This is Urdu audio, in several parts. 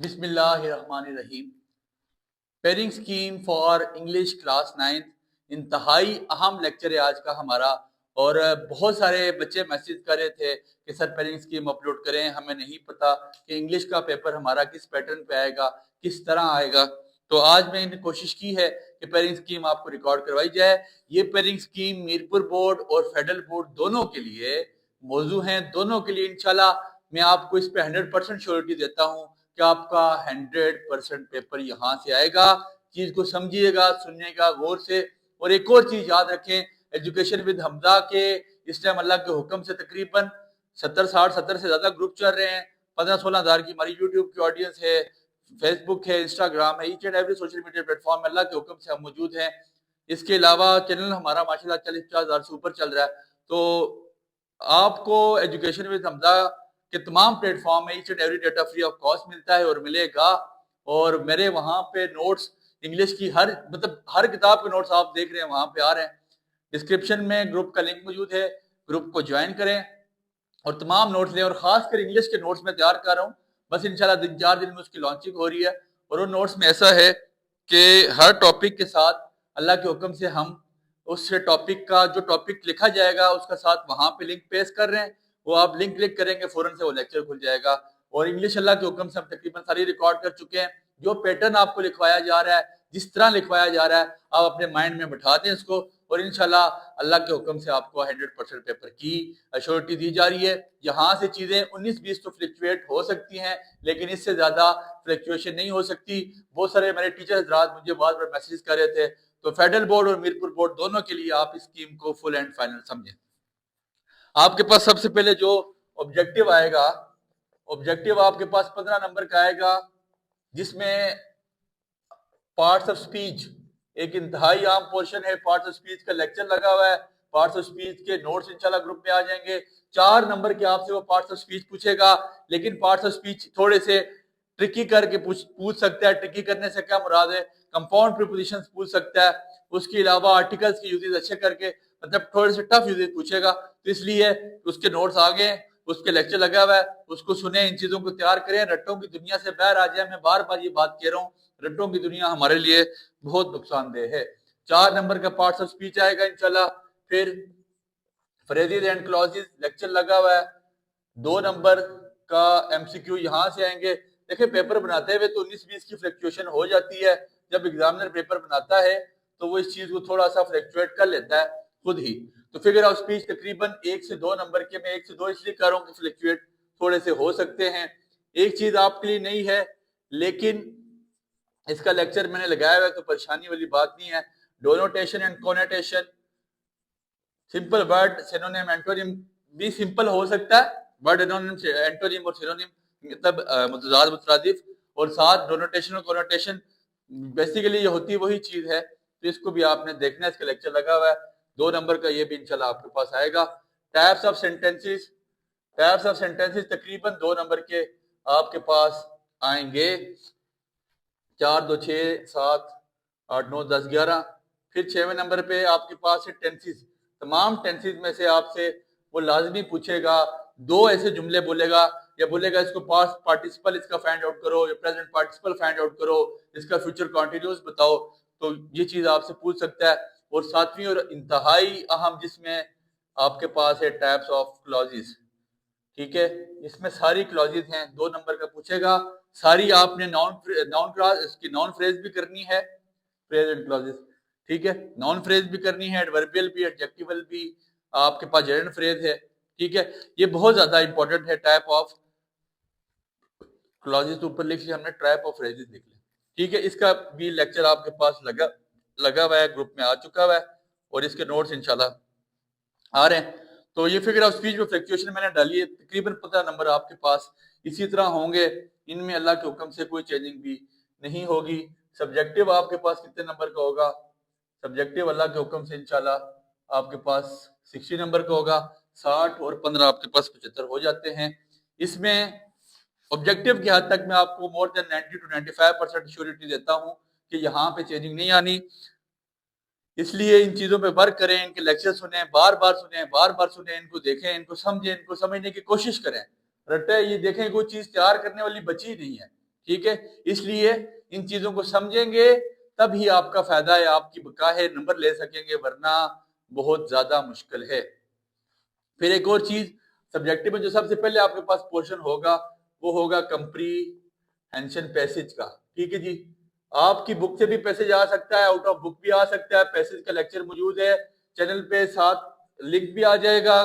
بسم اللہ الرحمن الرحیم۔ Pairing scheme for English class 9 انتہائی اہم لیکچر ہے آج کا ہمارا، اور بہت سارے بچے میسیج کر رہے تھے کہ سر پیرنگ اسکیم اپلوڈ کریں، ہمیں نہیں پتہ کہ انگلش کا پیپر ہمارا کس پیٹرن پہ آئے گا، کس طرح آئے گا۔ تو آج میں نے کوشش کی ہے کہ پیرنگ اسکیم آپ کو ریکارڈ کروائی جائے۔ یہ پیرنگ اسکیم میرپور بورڈ اور فیڈرل بورڈ دونوں کے لیے موضوع ہیں، دونوں کے لیے انشاءاللہ میں آپ کو اس پہ 100% شیورٹی دیتا ہوں کہ آپ کا 100% پیپر یہاں سے آئے گا۔ چیز کو سمجھیے گا، سننے گا غور سے۔ اور ایک اور چیز یاد رکھیں، ایجوکیشن ود حمزہ کے اس ٹائم اللہ کے حکم سے تقریباً 70 سے زیادہ گروپ چل رہے ہیں۔ 15-16 ہزار کی ہماری یوٹیوب کی آڈینس ہے، فیس بک ہے، انسٹاگرام ہے، each and every social media platform میں اللہ کے حکم سے ہم موجود ہیں۔ اس کے علاوہ چینل ہمارا ماشاءاللہ 40-50 ہزار سے اوپر چل رہا ہے۔ تو آپ کو ایجوکیشن ود حمزہ کہ تمام پلیٹ فارم میں each and every data free of cost ملتا ہے اور ملے گا۔ اور میرے وہاں پہ نوٹس انگلش کی ہر کتاب کے نوٹس آپ دیکھ رہے ہیں وہاں پہ آ رہے ہیں۔ ڈسکرپشن میں گروپ کا لنک موجود ہے، گروپ کو جوائن کریں اور تمام نوٹس لیں۔ اور خاص کر انگلش کے نوٹس میں تیار کر رہا ہوں، بس انشاءاللہ 4 دن میں اس کی لانچنگ ہو رہی ہے۔ اور ان نوٹس میں ایسا ہے کہ ہر ٹاپک کے ساتھ اللہ کے حکم سے ہم اس ٹاپک کا جو ٹاپک لکھا جائے گا اس کا ساتھ وہاں پہ لنک پیسٹ کر رہے ہیں، وہ آپ لنک کلک کریں گے فوراً سے وہ لیکچر کھل جائے گا۔ اور انگلش اللہ کے حکم سے ہم تقریباً ساری ریکارڈ کر چکے ہیں۔ جو پیٹرن آپ کو لکھوایا جا رہا ہے، جس طرح لکھوایا جا رہا ہے، آپ اپنے مائنڈ میں بٹھا دیں اس کو، اور انشاءاللہ اللہ کے حکم سے آپ کو 100% پیپر کی ایشورٹی دی جا رہی ہے۔ یہاں سے چیزیں 19-20 تو فلیکچویٹ ہو سکتی ہیں، لیکن اس سے زیادہ فلیکچویشن نہیں ہو سکتی۔ بہت سارے میرے ٹیچر حضرات مجھے بار بار میسیج کر رہے تھے، تو فیڈرل بورڈ اور میرپور بورڈ دونوں کے لیے آپ اس اسکیم کو فل اینڈ فائنل سمجھیں۔ آپ کے پاس سب سے پہلے جو آبجیکٹیو آئے گا، آبجیکٹیو آپ کے پاس 15 نمبر کا آئے گا، جس میں پارٹس آف سپیچ ایک انتہائی عام پورشن ہے۔ پارٹس آف سپیچ کا لیکچر لگا ہوا ہے، پارٹس آف سپیچ کے نوٹس انشاءاللہ گروپ میں آ جائیں گے۔ 4 نمبر کے آپ سے وہ پارٹس آف سپیچ پوچھے گا، لیکن پارٹس آف سپیچ تھوڑے سے ٹرکی کر کے پوچھ سکتا ہے۔ ٹرکی کرنے سے کیا مراد ہے؟ کمپاؤنڈ پریپوزیشنز پوچھ سکتا ہے، اس کے علاوہ آرٹیکلز کی یوزز اچھے کر کے، مطلب تھوڑے سے ٹف یوزز پوچھے گا۔ تو اس لیے اس کے نوٹس آگے ہیں، اس کے لیکچر لگا ہوا ہے، اس کو سنیں، ان چیزوں کو تیار کریں، رٹوں کی دنیا سے باہر آ جائیں۔ میں بار بار یہ بات کہہ رہا ہوں، رٹوں کی دنیا ہمارے لیے بہت نقصان دہ ہے۔ 4 نمبر کا پارٹس آف سپیچ آئے گا انشاءاللہ۔ پھر فریزز اینڈ کلوزز لیکچر لگا ہوا ہے۔ 2 نمبر کا ایم سی کیو یہاں سے آئیں گے۔ دیکھیں پیپر بناتے ہوئے تو 19-20 کی فلیکچویشن ہو جاتی ہے، جب ایگزامنر پیپر بناتا ہے تو وہ اس چیز کو تھوڑا سا فلیکچویٹ کر لیتا ہے خود ہی۔ تو فگر آف سپیچ تقریباً 1 سے 2 نمبر کے، میں 1 سے 2 اس لیے کہہ رہا ہوں کہ فلیکچویٹ تھوڑے سے ہو سکتے ہیں۔ ایک چیز آپ کے لیے نہیں ہے، لیکن اس کا لیکچر میں نے لگایا ہوا ہے تو پریشانی والی بات نہیں ہے۔ Denotation and connotation, simple word synonym antonym بھی سمپل ہو سکتا ہے، ورڈ اینٹونیم اور سینونیم مطلب متضاد مترادف، اور ساتھ ڈونوٹیشن اور کونوٹیشن بیسیکلی یہ ہوتی وہی چیز ہے۔ تو اس کو بھی آپ نے دیکھنا ہے، اس کا لیکچر لگا ہوا ہے 2 نمبر کا، یہ بھی انشاءاللہ آپ کے پاس آئے گا۔ Types of sentences, types of sentences تقریباً 2 نمبر کے آپ کے پاس آئیں گے، 4 2 6 7 8 9 10 11۔ پھر 6ویں نمبر پہ آپ کے پاس ہے ٹینسز۔ تمام ٹینسز میں سے آپ سے وہ لازمی پوچھے گا، 2 ایسے جملے بولے گا، یا بولے گا اس کو پاسٹ پارٹیسپل اس کا فائنڈ آؤٹ کرو، یا پریزنٹ پارٹیسپل فائنڈ آؤٹ کرو، اس کا فیوچر کنٹینیوس بتاؤ۔ تو یہ چیز آپ سے پوچھ سکتا ہے۔ اور 7ویں اور انتہائی اہم، جس میں آپ کے پاس ہے ٹائپس آف کلوزز، ٹھیک ہے، اس میں ساری کلوزز ہیں، 2 نمبر کا پوچھے گا۔ ساری آپ نے نون فریز بھی کرنی ہے، فریز اینڈ کلوزز، ٹھیک ہے، نون فریز بھی کرنی ہے، ایڈوربیل بھی، ایڈجیکٹیول بھی، آپ کے پاس جرنڈ فریز ہے، ٹھیک ہے۔ یہ بہت زیادہ امپورٹنٹ ہے۔ ٹائپ آف کلوزز تو اوپر لکھ لیا ہم نے، ٹائپ آف فریزز لکھ لیا، ٹھیک ہے۔ اس کا بھی لیکچر آپ کے پاس لگا ہوا ہے، گروپ میں آ چکا ہوا ہے، اور اس کے نوٹس انشاءاللہ آ رہے ہیں۔ تو یہ فگر آف سپیچ میں فلیکچویشن میں نے ڈالی ہے، تقریباً 15 نمبر آپ کے پاس اسی طرح ہوں گے، ان میں اللہ کے حکم سے کوئی چینجنگ بھی نہیں ہوگی۔ سبجیکٹیو آپ کے پاس کتنے نمبر کا ہوگا؟ سبجیکٹیو اللہ کے حکم سے انشاءاللہ آپ کے پاس 60 نمبر کا ہوگا۔ 60 اور 15 آپ کے پاس 75 ہو جاتے ہیں۔ اس میں آبجیکٹیو کی حد تک میں آپ کو مور دین 90 to 95% شیورٹی دیتا ہوں کہ یہاں پہ چینجنگ نہیں آنی۔ اس لیے ان چیزوں پہ ورک کریں، ان کے لیکچر سنیں، بار بار سنیں، بار بار سنیں، ان کو دیکھیں، ان کو سمجھیں، ان کو سمجھنے کی کوشش کریں۔ رٹے یہ دیکھیں کوئی چیز تیار کرنے والی بچی نہیں ہے، ٹھیک ہے، اس لیے ان چیزوں کو سمجھیں گے تب ہی آپ کا فائدہ ہے، آپ کی بقا ہے، نمبر لے سکیں گے، ورنہ بہت زیادہ مشکل ہے۔ پھر ایک اور چیز سبجیکٹو میں جو سب سے پہلے آپ کے پاس پورشن ہوگا وہ ہوگا کمپریہینشن پیسج کا، ٹھیک ہے جی۔ آپ کی بک سے بھی پیسج آ سکتا ہے، آؤٹ آف بک بھی آ سکتا ہے، پیسج کا لیکچر موجود ہے چینل پہ، ساتھ لنک بھی آ جائے گا،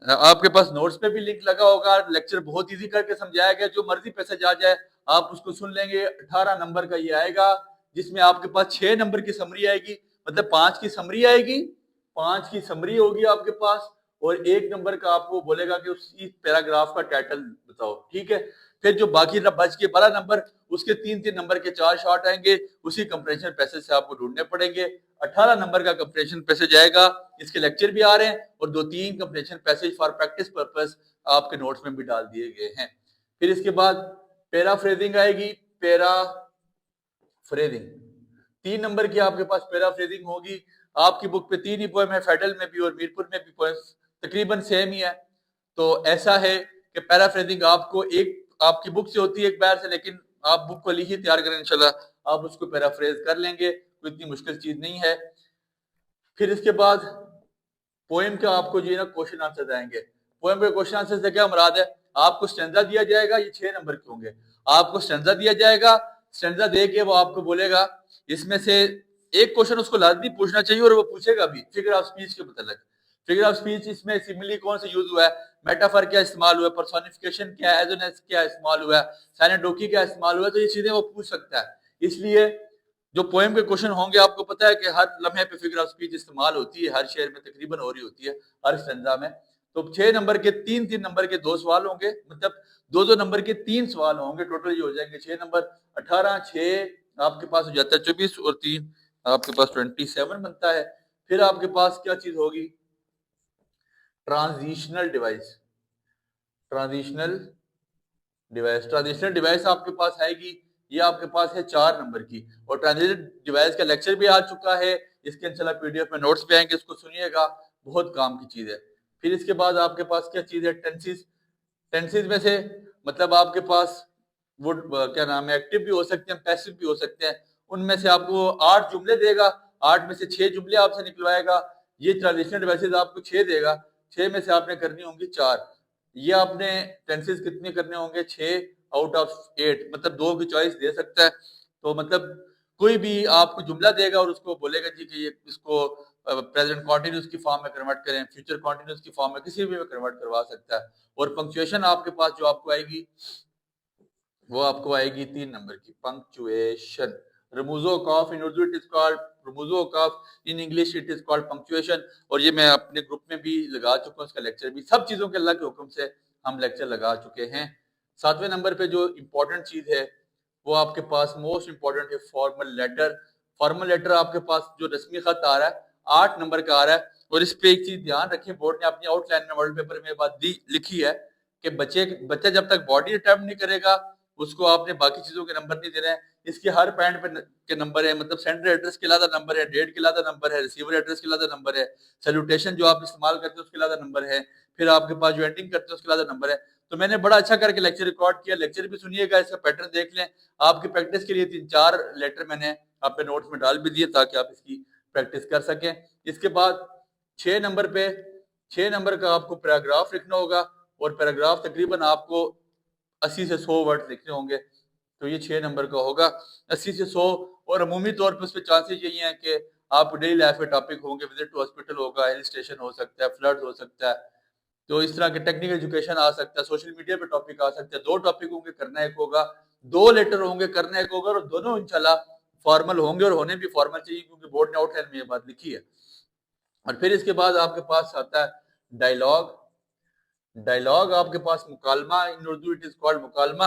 آپ کے پاس نوٹس پہ بھی لنک لگا ہوگا، لیکچر بہت ایزی کر کے سمجھایا گیا، جو مرضی پیسج آ جائے آپ اس کو سن لیں گے۔ 18 نمبر کا یہ آئے گا جس میں آپ کے پاس 6 نمبر کی سمری آئے گی، مطلب 5 کی سمری آئے گی، 5 کی سمری ہوگی آپ کے پاس، اور 1 نمبر کا آپ کو بولے گا کہ اسی پیراگراف کا ٹائٹل بتاؤ، ٹھیک ہے۔ پھر جو باقی بچ کے 12 نمبر، اس کے 3 نمبر کے 4 شارٹ آئیں گے، اسی کمپریشن پیسج سے آپ کو ڈھونڈنے پڑیں گے۔ 18 نمبر کا کمپریشن پیسج آئے گا، اس کے لیکچر بھی آ رہے ہیں، اور 2-3 compression passage for practice purpose آپ کے نوٹس میں بھی ڈال دیے گئے ہیں۔ پھر اس کے بعد پیرا فریزنگ آئے گی، پیرا فریزنگ 3 نمبر کی آپ کے پاس پیرا فریزنگ ہوگی۔ آپ کی بک پہ 3 ہی پوائم ہے، فیڈل میں بھی اور میرپور میں بھی پوائم تقریباً سیم ہی ہے۔ تو ایسا ہے کہ پیرا فریزنگ آپ کو ایک آپ کی بک سے ہوتی ہے ایک بار سے، لیکن آپ بک کو ہی تیار کریں انشاءاللہ آپ اس کو پیرا فریز کر لیں گے، کوئی اتنی مشکل چیز نہیں ہے۔ پھر اس کے بعد پوئم کا آپ کو جو ہے نا کوشچن آنسر آئیں گے۔ پوئم کے کوشچن آنسر سے کیا مراد ہے؟ آپ کو سٹینزا دیا جائے گا، یہ 6 نمبر کے ہوں گے، آپ کو سٹینزا دیا جائے گا، سٹینزا دے کے وہ آپ کو بولے گا اس میں سے ایک کوشچن اس کو لازمی پوچھنا چاہیے، اور وہ پوچھے گا بھی فگر آف سپیچ کے متعلق۔ فگر آف سپیچ اس میں سملی کون سے یوز ہوا ہے، میٹافر کیا استعمال ہوا ہے، پرسونیفیکیشن کیا ہے، ایزونیس کیا استعمال ہوا ہے، سائنڈوکی کیا استعمال ہوا ہے، تو یہ چیزیں وہ پوچھ سکتا ہے۔ اس لیے جو پوئم کے کوشچن ہوں گے، آپ کو پتا ہے کہ ہر لمحے پہ فگر آف سپیچ استعمال ہوتی ہے، ہر شعر میں تقریباً ہو رہی ہوتی ہے، ہر اسٹینزا میں۔ تو 6 نمبر کے 3 نمبر کے 2 سوال ہوں گے، مطلب 2 نمبر کے 3 سوال ہوں گے، ٹوٹل یہ ہو جائیں گے 6 نمبر، 18 6 آپ کے پاس ہو جاتا ہے 24، اور 3 آپ کے پاس 27 بنتا ہے۔ پھر آپ کے پاس کیا چیز ہوگی، ٹرانزیشنل ڈیوائس۔ ٹرانزیشنل ڈیوائس آپ کے پاس آئے گی، یہ آپ کے پاس ہے 4 نمبر کی، اور ٹرانزیشنل ڈیوائس کا لیکچر بھی آ چکا ہے، اس کے انشاءاللہ پی ڈی ایف میں نوٹس بھی آئیں گے، اس کو سنیے گا، بہت کام کی چیز ہے۔ پھر اس کے بعد آپ کے پاس کیا چیز ہے، ٹینسز۔ ٹینسز میں سے مطلب آپ کے پاس وہ کیا نام ہے، ایکٹیو بھی ہو سکتے ہیں، پیسو بھی ہو سکتے ہیں، ان میں سے آپ کو 8 جملے دے گا، 8 میں سے 6 جملے آپ سے نکلوائے گا۔ یہ ٹرانزیشنل ڈیوائسز آپ کو 6 دے گا، 6 میں سے آپ نے کرنی ہوں گی 4۔ یہ آپ نے ٹینسز کتنے کرنے ہوں گے، 6 آؤٹ آف 8، مطلب 2 کی چوائس دے سکتا ہے۔ تو مطلب کوئی بھی آپ کو جملہ دے گا اور اس کو بولے گا جی کہ یہ اس کو پریزنٹ کنٹینیوس کی فارم میں کنورٹ کریں، فیوچر کنٹینیوس کی فارم میں، کسی بھی میں کنورٹ کروا سکتا ہے۔ اور پنکچویشن آپ کے پاس جو آپ کو آئے گی وہ آپ کو آئے گی 3 نمبر کی، پنکچویشن۔ رموز و اوقاف ان اردو اٹ از کالڈ رموز و اوقاف، in English it is called punctuation, اور یہ میں اپنے گروپ میں بھی لگا چکا ہوں، اس کا لیکچر بھی، سب چیزوں کے اللہ کے حکم سے ہم لیکچر لگا چکے ہیں۔ 7ویں نمبر پہ جو امپورٹنٹ چیز ہے وہ آپ کے پاس موسٹ امپورٹنٹ ہے فارمل لیٹر۔ فارمل لیٹر آپ کے پاس جو رسمی خط آ رہا ہے 8 نمبر کا آ رہا ہے، اور اس پہ ایک چیز دھیان رکھیں، بورڈ نے اپنی آؤٹ لائن میں ورلڈ پیپر میں بات لکھی ہے کہ بچہ جب تک باڈی اٹیمپٹ نہیں کرے گا اس کو آپ نے باقی چیزوں کے نمبر نہیں دینے ہیں، اس کے ہر پوائنٹ پہ کے نمبر ہے، مطلب سینڈر ایڈریس کے علاوہ نمبر ہے، ڈیٹ کے علاوہ نمبر ہے، ریسیور ایڈریس کے علاوہ نمبر ہے، سیلوٹیشن جو آپ استعمال کرتے ہیں اس کے علاوہ نمبر ہے، پھر آپ کے پاس جو اینڈنگ کرتے ہیں اس کے علاوہ نمبر ہے۔ تو میں نے بڑا اچھا کر کے لیکچر ریکارڈ کیا، لیکچر بھی سنیے گا، اس کا پیٹرن دیکھ لیں، آپ کی پریکٹس کے لیے 3-4 لیٹر میں نے آپ کے نوٹس میں ڈال بھی دیے تاکہ آپ اس کی پریکٹس کر سکیں۔ اس کے بعد 6 نمبر پہ 6 نمبر کا آپ کو پیراگراف لکھنا ہوگا، اور پیراگراف تقریباً آپ کو 80 سے 100 ورڈ لکھنے ہوں گے، تو یہ 6 نمبر کا ہوگا 80 سے 100، اور عمومی طور پہ اس پہ چانسز یہی ہیں کہ آپ ڈیلی لائف کے ٹاپک ہوں گے، وزٹ ٹو ہاسپٹل ہوگا، ہل اسٹیشن ہو سکتا ہے، فلڈ ہو سکتا ہے، تو اس طرح کے ٹیکنیکل ایجوکیشن آ سکتا ہے، سوشل میڈیا پہ ٹاپک آ سکتا ہے۔ 2 ٹاپک ہوں گے، کرنا ایک ہوگا، 2 لیٹر ہوں گے، کرنا ایک ہوگا، اور دونوں انشاءاللہ فارمل ہوں گے، اور ہونے بھی فارمل چاہیے کیونکہ بورڈ نے آؤٹ لائن میں یہ بات لکھی ہے۔ اور پھر اس کے بعد آپ کے پاس آتا ہے ڈائیلاگ۔ ڈائیلاگ آپ کے پاس مکالمہ، ان اردو اٹ از کالڈ مکالمہ،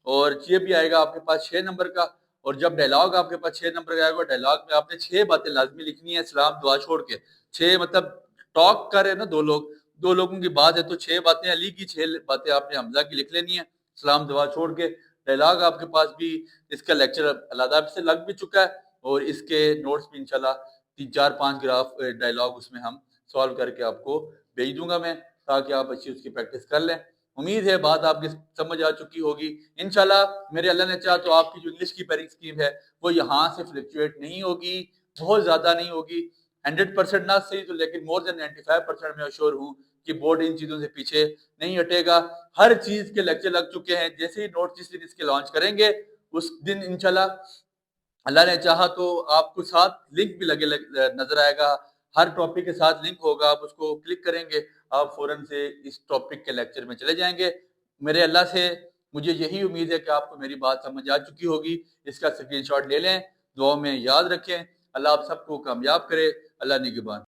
اور یہ بھی آئے گا آپ کے پاس 6 نمبر کا۔ اور جب ڈائیلاگ آپ کے پاس 6 نمبر کا آئے گا، ڈائیلاگ میں آپ نے 6 باتیں لازمی لکھنی ہیں، سلام دعا چھوڑ کے۔ 6 مطلب ٹاک کر رہے ہیں نا، 2 لوگوں کی بات ہے، تو 6 باتیں علی کی، 6 باتیں آپ نے حمزہ کی لکھ لینی ہیں، سلام دعا چھوڑ کے۔ ڈائیلاگ آپ کے پاس بھی، اس کا لیکچر علیحدہ سے لگ بھی چکا ہے، اور اس کے نوٹس بھی انشاءاللہ 3-4-5 گراف ڈائیلاگ اس میں ہم سالو کر کے آپ کو بھیج دوں گا میں، تاکہ آپ اچھی اس کی پریکٹس کر لیں۔ امید ہے بات آپ کی سمجھ آ چکی ہوگی انشاءاللہ. میرے اللہ نے چاہا تو آپ کی جو انگلش کی پیرنگ اسکیم ہے وہ یہاں سے فلیکچویٹ نہیں ہوگی، بہت زیادہ نہیں ہوگی. 100% نہ صحیح تو لیکن مور دین 95% میں اشور ہوں کہ بورڈ ان چیزوں سے پیچھے نہیں ہٹے گا. ہر چیز کے لیکچر لگ چکے ہیں. جیسے ہی نوٹ جس دن اس کے لانچ کریں گے اس دن انشاءاللہ اللہ نے چاہا تو آپ کو ساتھ لنک بھی لگے نظر آئے گا. ہر ٹاپک کے ساتھ لنک ہوگا، آپ اس کو کلک کریں گے، آپ فوراً سے اس ٹاپک کے لیکچر میں چلے جائیں گے. میرے اللہ سے مجھے یہی امید ہے کہ آپ کو میری بات سمجھ آ چکی ہوگی. اس کا اسکرین شاٹ لے لیں، دعاؤں میں یاد رکھیں. اللہ آپ سب کو کامیاب کرے. اللہ نگہبان.